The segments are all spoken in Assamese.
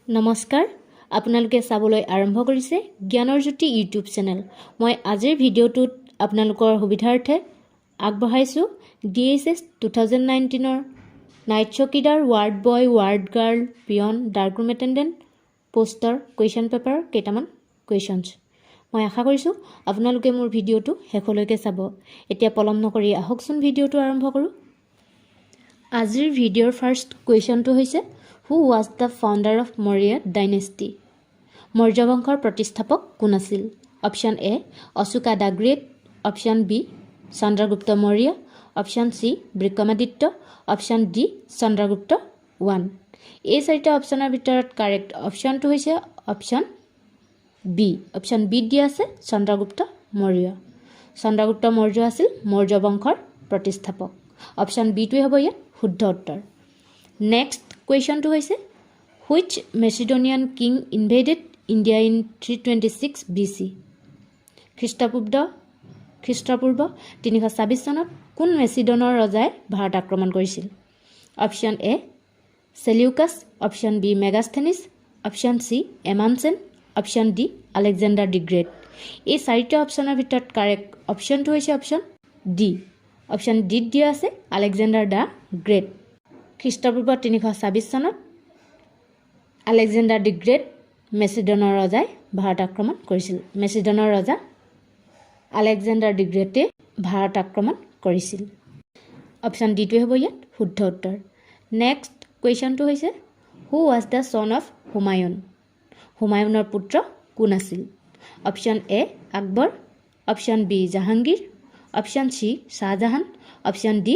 নমস্কাৰ আপোনালোকে চাবলৈ আৰম্ভ কৰিছে জ্ঞানৰ জ্যোতি ইউটিউব চেনেল মই আজিৰ ভিডিঅ'টোত আপোনালোকৰ সুবিধাৰ্থে আগবঢ়াইছো DSS 2019 ৰ নাইট চকীদাৰ ward boy ward girl peon dark room attendant poster question paper কেইটামান কুৱেশ্যনছ মই আশা কৰিছো আপোনালোকে মোৰ ভিডিঅ'টো শেষলৈকে চাব এতিয়া পলম নকৰি আহকচোন ভিডিঅ'টো আৰম্ভ কৰো আজিৰ ভিডিঅ'ৰ ফাৰ্ষ্ট কুৱেশ্যনটো হৈছে Who was the founder of Maurya dynasty? Maurya বংশৰ প্ৰতিষ্ঠাপক কোন আছিল? Option A Ashoka the Great, Option B Chandragupta Maurya, Option C Vikramaditya, Option D Chandragupta 1 এই চাৰিটা অপচনৰ ভিতৰত কাৰেক্ট অপচনটো হৈছে অপচন বি অপচন বি দিয়া আছে চন্দ্ৰগুপ্ত মৌৰ্য চন্দ্ৰগুপ্ত মৌৰ্য আছিল মৌৰ্য বংশৰ প্ৰতিষ্ঠাপক অপচন বি টোৱে হ'ব ইয়াত শুদ্ধ উত্তৰ নেক্সট কুৱেশ্যনটো হৈছে which Macedonian king invaded India in 326 BC খ্ৰীষ্টপূৰ্ব 326 চনত কোন মেচিডনৰ ৰজাই ভাৰত আক্ৰমণ কৰিছিল option A Seleucus option B Megasthenes option C Amundsen option D Alexander the great এই চাৰিটা অপচনৰ ভিতৰত কাৰেক্ট অপচনটো হৈছে অপচন ডি অপচন ডি দিয়া আছে আলেকজাণ্ডাৰ দা গ্ৰেট খ্ৰীষ্টপূৰ্ব 326 চনত আলেকজাণ্ডাৰ দি গ্ৰেট মেচিডনৰ ৰজাই ভাৰত আক্ৰমণ কৰিছিল মেচিডনৰ ৰজা আলেকজাণ্ডাৰ দি গ্ৰেটে ভাৰত আক্ৰমণ কৰিছিল অপচন ডি টোৱে হ'ব ইয়াত শুদ্ধ উত্তৰ নেক্সট কুৱেশ্যনটো হৈছে who was the son of Humayun হুমায়ুনৰ পুত্ৰ কোন আছিল option A Akbar option B Jahangir option C Shahjahan option D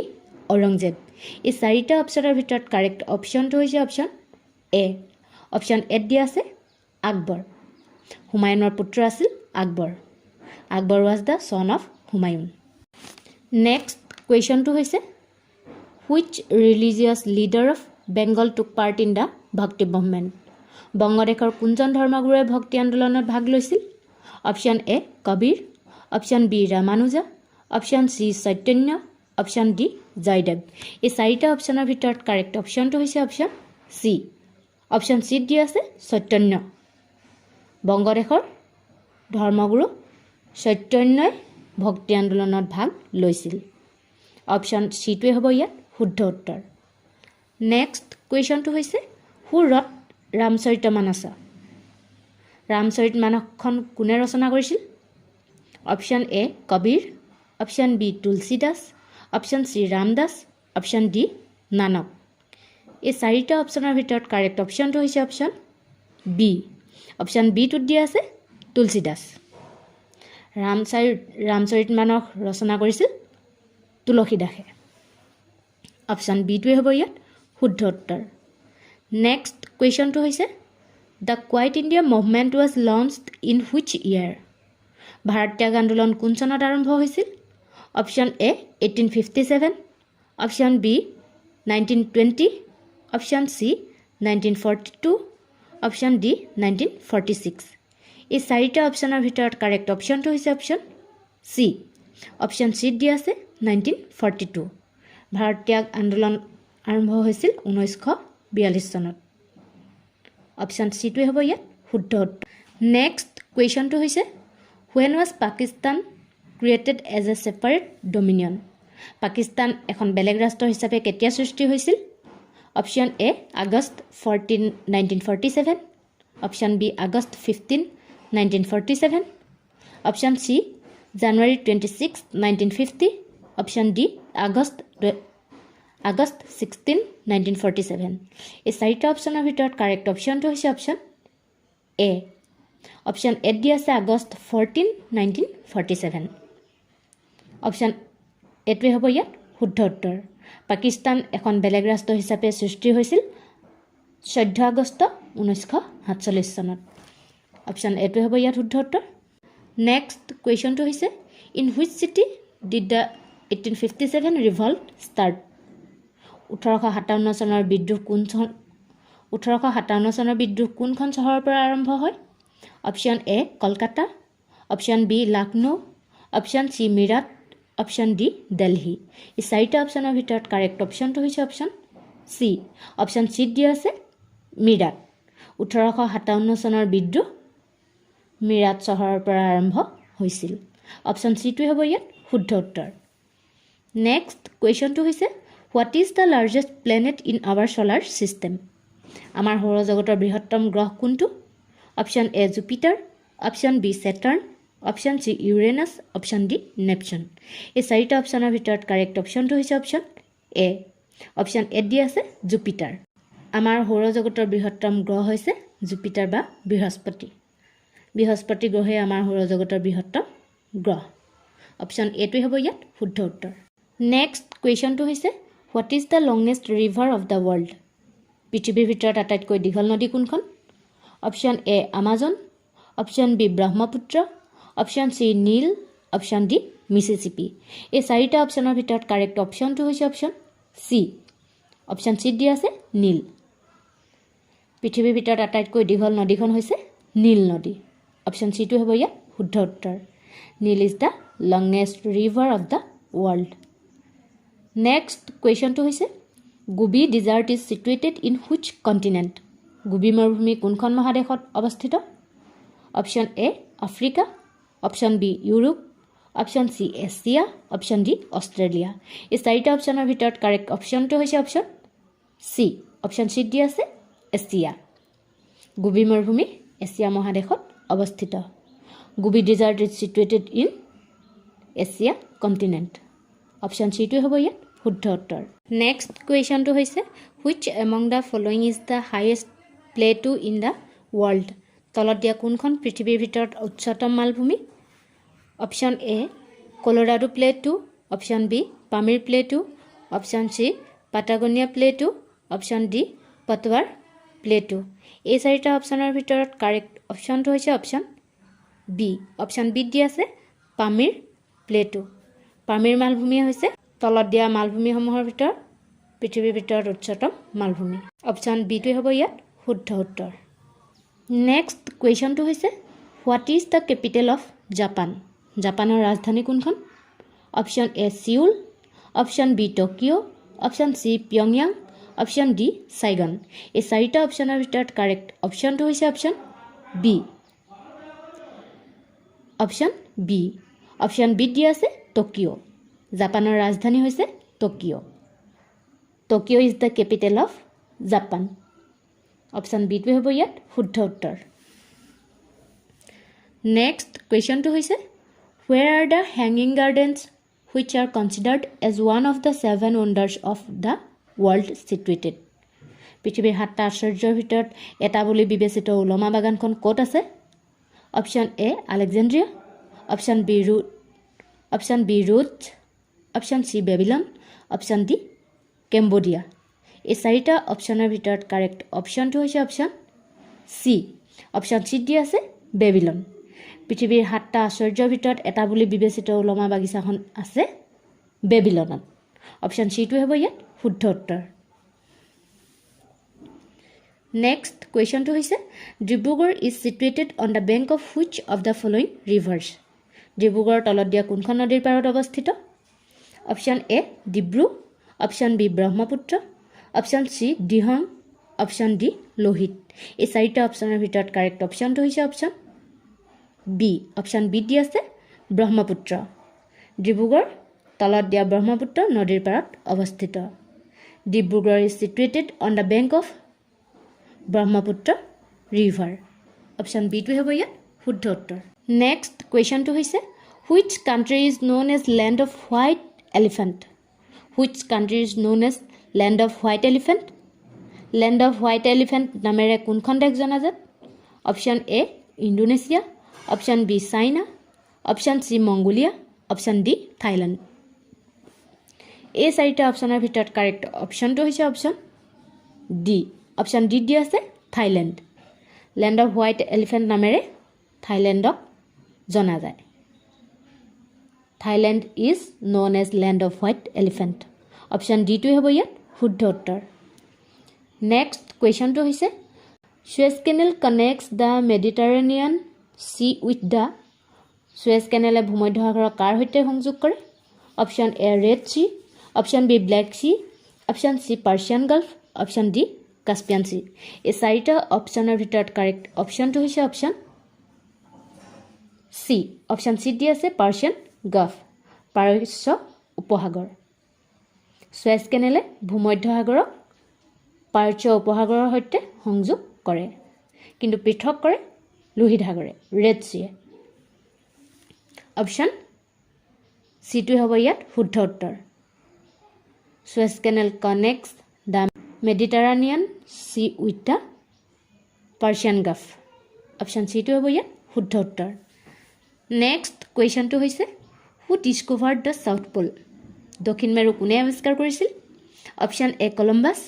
Aurangzeb এই চাৰিটা অপচনৰ ভিতৰত কাৰেক্ট অপচনটো হৈছে অপচন এ অপচন এ দিয়া আছে আকবৰ হুমায়ুনৰ পুত্ৰ আছিল Akbar Akbar was the son of Humayun next কুৱেশ্যনটো হৈছে which religious leader of Bengal took part in the bhakti movement বংগদেশৰ কোনজন ধৰ্মগুৰুৱে ভক্তি আন্দোলনত ভাগ লৈছিল option A Kabir option B Ramanuja option C Chaitanya option D Jayadev এই চাৰিটা অপচনৰ ভিতৰত কাৰেক্ট অপচনটো হৈছে অপচন চি অপচন চি দিয়া আছে চৈতন্য বংগদেশৰ ধৰ্মগুৰু চৈতন্যই ভক্তি আন্দোলনত ভাগ লৈছিল অপচন চিটোৱে হ'ব ইয়াত শুদ্ধ উত্তৰ নেক্সট কুৱেশ্যনটো হৈছে হু ৰট ৰামচৰিত মানস ৰামচৰিত মানসখন কোনে ৰচনা কৰিছিল option A Kabir option B Tulsidas option C Ramdas option D Nanak এই চাৰিটা অপচনৰ ভিতৰত কাৰেক্ট অপচনটো হৈছে অপচন বি অপচন বি টোত দিয়া আছে তুলসীদাস ৰামচৰিত মানস ৰচনা কৰিছিল তুলসীদাসে অপচন বি টোৱে হ'ব ইয়াত শুদ্ধ উত্তৰ নেক্সট কুৱেশ্যনটো হৈছে the Quit India movement was launched in which year Bharat ত্যাগ আন্দোলন কোন চনত আৰম্ভ হৈছিল option A 1857 option B 1920 option C 1942 option D 1946 এই চাৰিটা অপচনৰ ভিতৰত কাৰেক্ট অপচনটো হৈছে অপচন চি অপচন চি দিয়া আছে 1942 ভাৰত ত্যাগ আন্দোলন আৰম্ভ হৈছিল 1942 চনত অপচন চিটোৱে হ'ব ইয়াত শুদ্ধ উত্তৰ নেক্সট কুৱেশ্যনটো হৈছে when was Pakistan created as a separate dominion Pakistan এখন বেলেগ ৰাষ্ট্ৰ হিচাপে কেতিয়া সৃষ্টি হৈছিল option A August 14 1947 option B August 15 1947 option C January 26 1950 option D August 16 1947 এই চাৰিটা অপচনৰ ভিতৰত কাৰেক্ট অপচনটো হৈছে অপচন এ অপচন এ দিয়া আছে আগষ্ট 14 1947 অপচন এটোৱে হ'ব ইয়াত শুদ্ধ উত্তৰ পাকিস্তান এখন বেলেগ ৰাষ্ট্ৰ হিচাপে সৃষ্টি হৈছিল 14 আগষ্ট 1947 চনত অপচন এটোৱে হ'ব ইয়াত শুদ্ধ উত্তৰ নেক্সট কুৱেশ্যনটো হৈছে in which city did the 1857 revolt start 1857 চনৰ বিদ্ৰোহ কোনখন চহৰৰ পৰা আৰম্ভ হয় option A Kolkata option B Lucknow option C Meerut option D Delhi এই চাৰিটা অপচনৰ ভিতৰত কাৰেক্ট অপচনটো হৈছে অপচন চি অপচন চি দিয়া আছে মিৰাট 1857 চনৰ বিদ্ৰোহ মিৰাট চহৰৰ পৰা আৰম্ভ হৈছিল। অপশ্যন চিটোৱে হ'ব ইয়াত শুদ্ধ উত্তৰ। নেক্সট কুৱেশ্যনটো হৈছে what is the largest planet in our solar system? আমাৰ সৌৰজগতৰ বৃহত্তম গ্ৰহ কোনটো? Option A Jupiter, option B Saturn, option C Uranus, option D Neptune. এই চাৰিটা অপশ্যনৰ ভিতৰত কাৰেক্ট অপশ্যনটো হৈছে অপশ্যন এ। অপশ্যন এ দি আছে জুপিটাৰ। আমাৰ সৌৰজগতৰ বৃহত্তম গ্ৰহ হৈছে জুপিটাৰ বা বৃহস্পতি। বৃহস্পতি গ্ৰহে আমাৰ সৌৰজগতৰ বৃহত্তম গ্ৰহ। অপশ্যন এটোৱে হ'ব ইয়াত শুদ্ধ উত্তৰ। নেক্সট কুৱেশ্যনটো হৈছে what is the longest river of the world? পৃথিৱীৰ ভিতৰত আটাইতকৈ দীঘল নদী কোনখন? Option A Amazon, option B Brahmaputra, option C Nile, option D Mississippi. এই চাৰিটা অপশ্যনৰ ভিতৰত কাৰেক্ট অপশ্যনটো হৈছে অপশ্যন চি। অপশ্যন চিত দি আছে নীল। পৃথিৱীৰ ভিতৰত আটাইতকৈ দীঘল নদীখন হৈছে নীল নদী। অপশ্যন চিটো হ'ব ইয়াত শুদ্ধ উত্তৰ। Nile is the longest river of the world. Next কুৱেশ্যনটো হৈছে Gobi desert is situated in which continent? Gobi মৰুভূমি কোনখন মহাদেশত অৱস্থিত? Option A Africa, option B Europe, option C Asia, option D Australia. এই চাৰিটা অপশ্যনৰ ভিতৰত কাৰেক্ট অপশ্যনটো হৈছে অপশ্যন চি। অপশ্যন চিত দি আছে এছিয়া। গোবি মৰুভূমি এছিয়া মহাদেশত অৱস্থিত। Gobi desert is situated in Asia continent. Option চিটোৱে হ'ব ইয়াত শুদ্ধ উত্তৰ। নেক্সট কুৱেশ্যনটো হৈছে which among the following is the highest plateau in the world? তলত দিয়া কোনখন পৃথিৱীৰ ভিতৰত উচ্চতম মালভূমি? Option A Colorado plateau, option B Pamir plateau, option C Patagonia plateau, option D Potwar plateau. এই চাৰিটা অপশ্যনৰ ভিতৰত কাৰেক্ট অপশ্যনটো হৈছে অপশ্যন বি। অপশ্যন বিত দি আছে পামিৰ প্লেটু। পামিৰ মালভূমি হৈছে তলত দিয়া মালভূমিসমূহৰ ভিতৰত পৃথিৱীৰ ভিতৰত উচ্চতম মালভূমি। অপশ্যন বিটোৱে হ'ব ইয়াত শুদ্ধ উত্তৰ। নেক্সট কুৱেশ্যনটো হৈছে what is the capital of Japan? জাপানৰ ৰাজধানী কোনখন? Option A Seoul, option B Tokyo', option C পিয়ংয়াং, অপশ্যন ডি ছাইগন। এই চাৰিটা অপশ্যনৰ ভিতৰত কাৰেক্ট অপশ্যনটো হৈছে option B. Option B. Option বিত দি আছে টকিঅ'। জাপানৰ ৰাজধানী হৈছে Tokyo'. Tokyo' is the capital of Japan. Option বিটোৱে হ'ব ইয়াত শুদ্ধ উত্তৰ। নেক্সট কুৱেশ্যনটো হৈছে where are the hanging gardens which are considered as one of the 7 wonders of the world situated? পৃথিৱীৰ 7টা আশ্চৰ্যৰ ভিতৰত এটা বুলি বিবেচিত ওলমা বাগানখন ক'ত আছে? Option A Alexandria, option B Rhodes, option C Babylon, option D Cambodia. এই চাৰিটা অপশ্যনৰ ভিতৰত কাৰেক্ট অপশ্যনটো হৈছে অপশ্যন চি। অপশ্যন চিত দি আছে বেবিলন। পৃথিৱীৰ 7টা আশ্চৰ্যৰ ভিতৰত এটা বুলি বিবেচিত ওলমা বাগিচাখন আছে বেবিলনত। অপশ্যন চিটোৱে হ'ব ইয়াত শুদ্ধ উত্তৰ। নেক্সট কুৱেশ্যনটো হৈছে Dibrugarh is situated on the bank of which of the following rivers? ডিব্ৰুগড়ৰ তলত দিয়া কোনখন নদীৰ পাৰত অৱস্থিত? Option A Dibru, option B Brahmaputra, option C Dihing, option D Lohit. এই চাৰিটা অপশ্যনৰ ভিতৰত কাৰেক্ট অপশ্যনটো হৈছে অপশ্যন বি। অপশ্যন বিত দি আছে ব্ৰহ্মপুত্ৰ। ডিব্ৰুগড় তলত দিয়া ব্ৰহ্মপুত্ৰ নদীৰ পাৰত অৱস্থিত। Dibrugarh is situated on the bank of Brahmaputra river. Option বিটোৱে হ'ব ইয়াত শুদ্ধ উত্তৰ। নেক্সট কুৱেশ্যনটো হৈছে which country is known as land of white elephant? Which country is known as land of white elephant? Land of white elephant নামেৰে কোনখন দেশ জনাজাত? Option A Indonesia, option B China, option C Mongolia, option D Thailand. এই চাৰিটা অপশ্যনৰ ভিতৰত কাৰেক্ট অপশ্যনটো হৈছে অপশ্যন ডি। অপশ্যন ডিত দি আছে Thailand. Land of white elephant নামেৰে থাইলেণ্ডক জনা যায়। Thailand is known as land of white elephant. Option ডিটোৱে হ'ব ইয়াত শুদ্ধ উত্তৰ। নেক্সট কুৱেশ্যনটো হৈছে ছুৱেজ canal connects the Mediterranean sea with the? ছুৱেজ কেনেলে ভূমধ্যসাগৰক কাৰ সৈতে সংযোগ কৰে? Option A red sea, option B black sea, option C Persian gulf, option D Caspian sea এই চাৰিটা অপশ্যনৰ ভিতৰত কাৰেক্ট অপশ্যনটো হৈছে অপশ্যন সি অপশ্যন সি দি আছে পাৰ্চিয়ান গাফ পাৰস্য উপসাগৰ সুৱেজ কেনেলে ভূমধ্য সাগৰক পাৰস্য উপসাগৰৰ সৈতে সংযোগ কৰে কিন্তু পৃথক কৰে লোহিত সাগৰে ৰেড চিয়ে অপশ্যন সিটো হ'ব ইয়াত শুদ্ধ উত্তৰ সুৱেজ canal connects the Mediterranean sea with the Persian gulf option সিটো হ'ব ইয়াত শুদ্ধ উত্তৰ নেক্সট কুৱেশ্যনটো হৈছে who discovered the south pole দক্ষিণ মেৰু কোনে আৱিষ্কাৰ কৰিছিল option A Columbus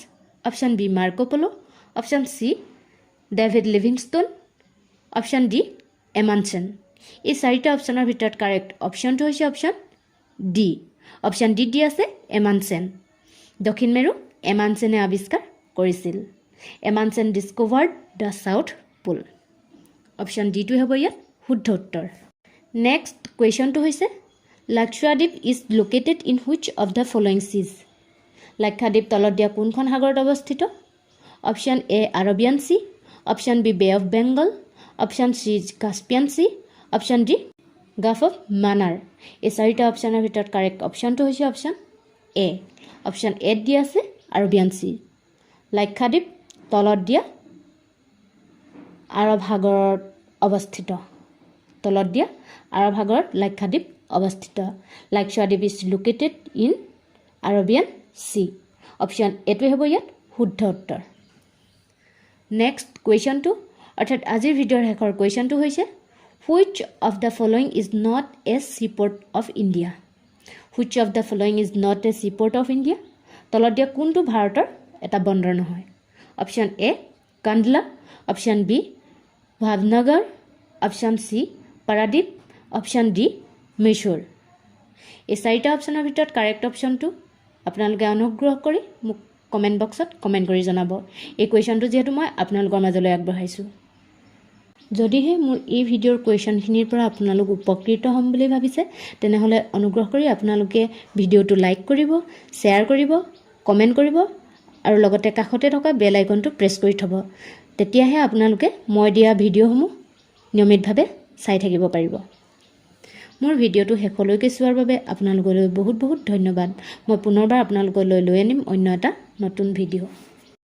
option B Marco Polo option C David Livingstone option D Amundsen এই চাৰিটা অপশ্যনৰ ভিতৰত কাৰেক্ট অপশ্যনটো হৈছে অপশ্যন ডি অপশ্যন ডি দি আছে এমানচেন দক্ষিণ মেৰু এমানচেনে আৱিষ্কাৰ কৰিছিল Amundsen discovered the south pole option ডিটো হ'ব ইয়াত শুদ্ধ উত্তৰ নেক্সট কুৱেশ্যনটো হৈছে Lakshadweep is located in which of the following seas Lakshadweep তলত দিয়া কোনখন সাগৰত অৱস্থিত option A Arabian sea option B bay of Bengal option C Caspian sea option D gulf of Mannar এই চাৰিটা অপশ্যনৰ ভিতৰত কাৰেক্ট অপশ্যনটো হৈছে অপশ্যন এ অপশ্যন এত দিয়া আছে আৰবিয়ান চি লাক্ষাদ্বীপ তলত দিয়া আৰব সাগৰত অৱস্থিত তলত দিয়া আৰব সাগৰত লাক্ষাদ্বীপ অৱস্থিত Lakshadweep is located in Arabian sea option এটোৱে হ'ব ইয়াত শুদ্ধ উত্তৰ নেক্সট কুৱেশ্যনটো অৰ্থাৎ আজিৰ ভিডিঅ'ৰ শেষৰ কুৱেশ্যনটো হৈছে which of the following is not a seaport of India which of the following is not a seaport of India তলত দিয়া কোনটো ভাৰতৰ এটা বন্দৰ নহয় option A Kandla option B Bhavnagar option C Paradip option D Mysore এই চাৰিটা অপশ্যনৰ ভিতৰত কাৰেক্ট অপশ্যনটো আপোনালোকে অনুগ্ৰহ কৰি মোক কমেণ্ট বক্সত কমেণ্ট কৰি জনাব এই কুৱেশ্যনটো যিহেতু মই আপোনালোকৰ মাজলৈ আগবঢ়াইছোঁ যদিহে মোৰ এই ভিডিঅ'ৰ কুৱেশ্যনখিনিৰ পৰা আপোনালোক উপকৃত হ'ম বুলি ভাবিছে তেনেহ'লে অনুগ্ৰহ কৰি আপোনালোকে ভিডিঅ'টো লাইক কৰিব শ্বেয়াৰ কৰিব কমেণ্ট কৰিব আৰু লগতে কাষতে থকা বেল আইকনটো প্ৰেছ কৰি থ'ব তেতিয়াহে আপোনালোকে মই দিয়া ভিডিঅ'সমূহ নিয়মিতভাৱে চাই থাকিব পাৰিব মোৰ ভিডিঅ'টো শেষলৈকে চোৱাৰ বাবে আপোনালোকলৈ বহুত বহুত ধন্যবাদ মই পুনৰবাৰ আপোনালোকলৈ লৈ আনিম অন্য এটা নতুন ভিডিঅ'